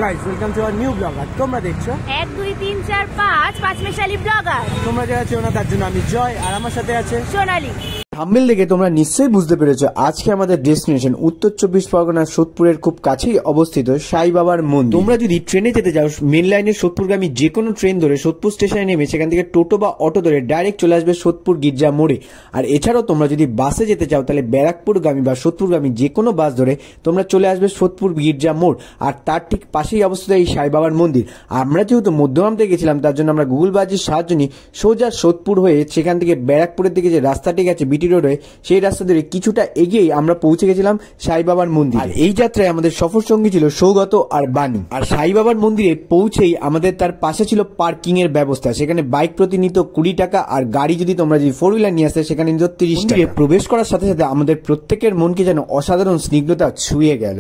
Guys, welcome to our new blogger. তোমরা দেখছো 1 2 3 4 5 পাঁচমিশালী blogger. তোমরা যারা চেনো না তার জন্য আমি জয়, আর আমার সাথে আছে সোনালী। থাম্বনেল দেখে তোমরা নিশ্চয়ই বুঝতে পেরেছো আজকে আমাদের ডেস্টিনেশন উত্তর 24 পরগনার সোদপুরের খুব কাছেই অবস্থিত সাই বাবার মন্দির। তোমরা যদি ট্রেনে যেতে যাও, মেন লাইনের সোদপুরগামী যে কোনো ট্রেন ধরে সোদপুর স্টেশনে নেমে সেখান থেকে টোটো বা অটো ধরে ডাইরেক্ট চলে আসবে সোদপুর গির্জা মোড়ে। আর এছাড়াও তোমরা যদি বাসে যেতে চাও তাহলে ব্যারাকপুরগামী বা সোদপুরগামী যে কোনো বাস ধরে তোমরা চলে আসবে সোদপুর গির্জা মোড়, আর তার ঠিক পাশেই অবস্থিত এই সাই বাবার মন্দির। আমরা যেহেতু মধ্যগ্রাম থেকে গেছিলাম তার জন্য আমরা গুগল বাজির সাহায্য নিই সোজা সোদপুর হয়ে সেখান থেকে ব্যারাকপুরের দিকে যে রাস্তাটি গেছে বিটি রোড হয়ে, সেই রাস্তা ধরে কিছুটা এগিয়েই আমরা পৌঁছে গেছিলাম সাই বাবার মন্দির। আর এই যাত্রায় আমাদের সফর সঙ্গী ছিল সৌগত আর বানু। আর সাই বাবার মন্দিরে পৌঁছেই আমাদের তার পাশে ছিল পার্কিং এর ব্যবস্থা, সেখানে বাইক প্রতি নিত 20 টাকা, আর গাড়ি যদি তোমরা যদি 4 হুইলার নিয়ে আসতে সেখানে নিত 30 টাকা। প্রবেশ করার সাথে সাথে আমাদের প্রত্যেকের মনকে যেন অসাধারণ স্নিগ্ধতা ছুঁয়ে গেল।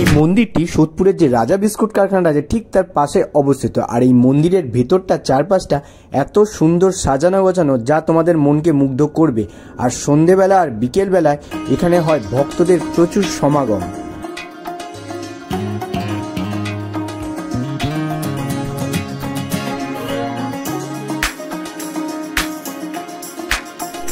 এই মন্দিরটি সোদপুরের যে রাজা বিস্কুট কারখানাটা আছে ঠিক তার পাশে অবস্থিত। আর এই মন্দিরের ভেতরটা চারপাশটা এত সুন্দর সাজানো গোছানো যা তোমাদের মনকে মুগ্ধ করবে। আর সন্ধেবেলা আর বিকেল বেলায় এখানে হয় ভক্তদের প্রচুর সমাগম।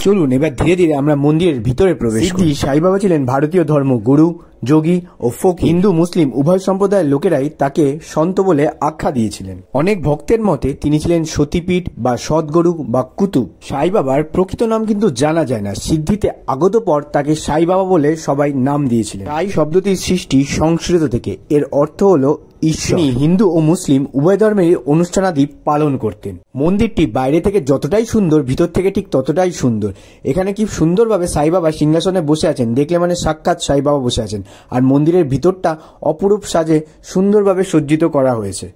চলুন এবার ধীরে ধীরে আমরা মন্দিরের ভিতরে প্রবেশ করি। সাই বাবা ছিলেন ভারতীয় ধর্ম গুরু, যোগী ও ফকির। হিন্দু মুসলিম উভয় সম্প্রদায়ের লোকেরাই তাকে সন্ত বলে আখ্যা দিয়েছিলেন। অনেক ভক্তের মতে তিনি ছিলেন সতীপীঠ বা সদ্গুরু বা কুতুব। সাই বাবার প্রকৃত নাম কিন্তু জানা যায় না, সিদ্ধিতে আগত পর তাকে সাই বাবা বলে সবাই নাম দিয়েছিলেন। সাই শব্দটির সৃষ্টি সংস্কৃত থেকে, এর অর্থ হলো ঈশ্বর। হিন্দু ও মুসলিম উভয় ধর্মের অনুষ্ঠানাদি পালন করতেন। মন্দিরটি বাইরে থেকে যতটাই সুন্দর, ভিতর থেকে ঠিক ততটাই সুন্দর। এখানে কি সুন্দরভাবে সাই বাবা সিংহাসনে বসে আছেন, দেখলে মানে সাক্ষাৎ সাই বাবা বসে আছেন। আর মন্দিরের ভিতরটা অপরূপ সাজে সুন্দরভাবে সজ্জিত করা হয়েছে।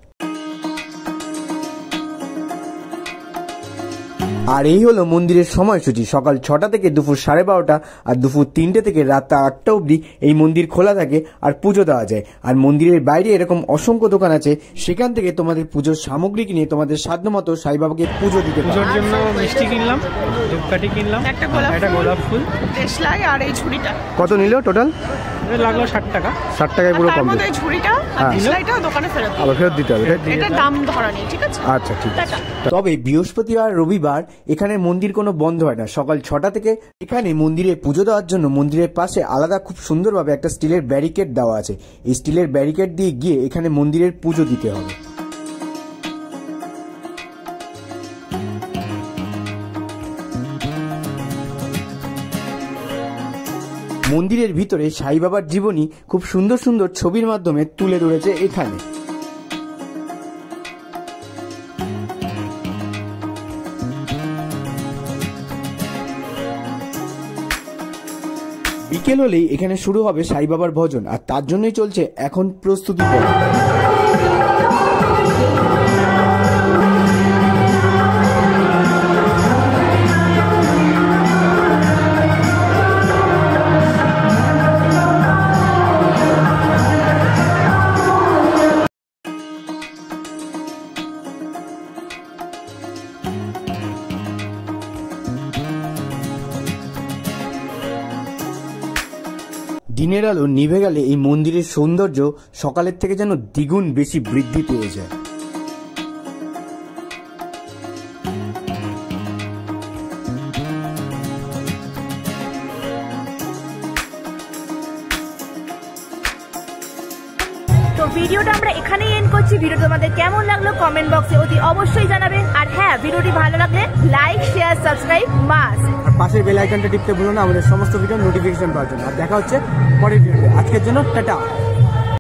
আর এই হলো মন্দিরের সময়সূচি। সকাল 6টা থেকে দুপুর 12:30, আর দুপুর 3টে থেকে রাত 8টা অবধি এই মন্দির খোলা থাকে আর পুজো দেওয়া যায়। আর মন্দিরের বাইরে এরকম অসংখ্য দোকান আছে, সেখান থেকে তোমাদের পুজোর সামগ্রী কিনে তোমাদের সাধ্যমতো সাই বাবাকে পুজো দিতে পারো। পুজোর জন্য মিষ্টি কিনলাম, ধূপকাঠি কিনলাম, একটা গোলাপ ফুল, দেশ লাগে, আর এই ঝুড়িটা। কত নিল টোটাল? লাগলো 60 টাকা। 60 টাকায় পুরো কমপ্লিট। এই ঝুড়িটা আর দেশলাইটা দোকানে ফেরত দিতে হবে। এটা দাম ধরা নেই, ঠিক আছে? আচ্ছা ঠিক আছে। তবে বৃহস্পতিবার রবিবার এখানে মন্দির কোনো বন্ধ হয় না। সকাল 6টা থেকে এখানে মন্দিরে পুজো দেওয়ার জন্য মন্দিরের পাশে আলাদা খুব সুন্দরভাবে একটা স্টিলের ব্যারিকেড দেওয়া আছে। এই স্টিলের ব্যারিকেড দিয়ে গিয়ে এখানে মন্দিরের পুজো দিতে হবে। মন্দিরের ভিতরে সাই বাবার জীবনী খুব সুন্দর সুন্দর ছবির মাধ্যমে তুলে ধরেছে এখানে। বিকেল হলেই এখানে শুরু হবে সাই বাবার ভজন, আর তার জন্যই চলছে এখন প্রস্তুতি পর্ব। দিনের আলো নিভে গেলে এই মন্দিরের সৌন্দর্য সকালের থেকে যেন দ্বিগুণ বেশি বৃদ্ধি পেয়ে যায়। তো ভিডিওটা আমরা এখানেই এন্ড করছি। ভিডিও তোমাদের কেমন লাগলো কমেন্ট বক্সে অতি অবশ্যই জানাবে। আর হ্যাঁ, ভিডিওটি ভালো লাগলে লাইক শেয়ার সাবস্ক্রাইব মাস্ট। আর পাশের বেল আইকনটা টিপতে ভুলো না আমাদের সমস্ত ভিডিও নোটিফিকেশন পাওয়ার জন্য। আর দেখা হচ্ছে পরের ভিডিওতে। আজকের জন্য টাটা।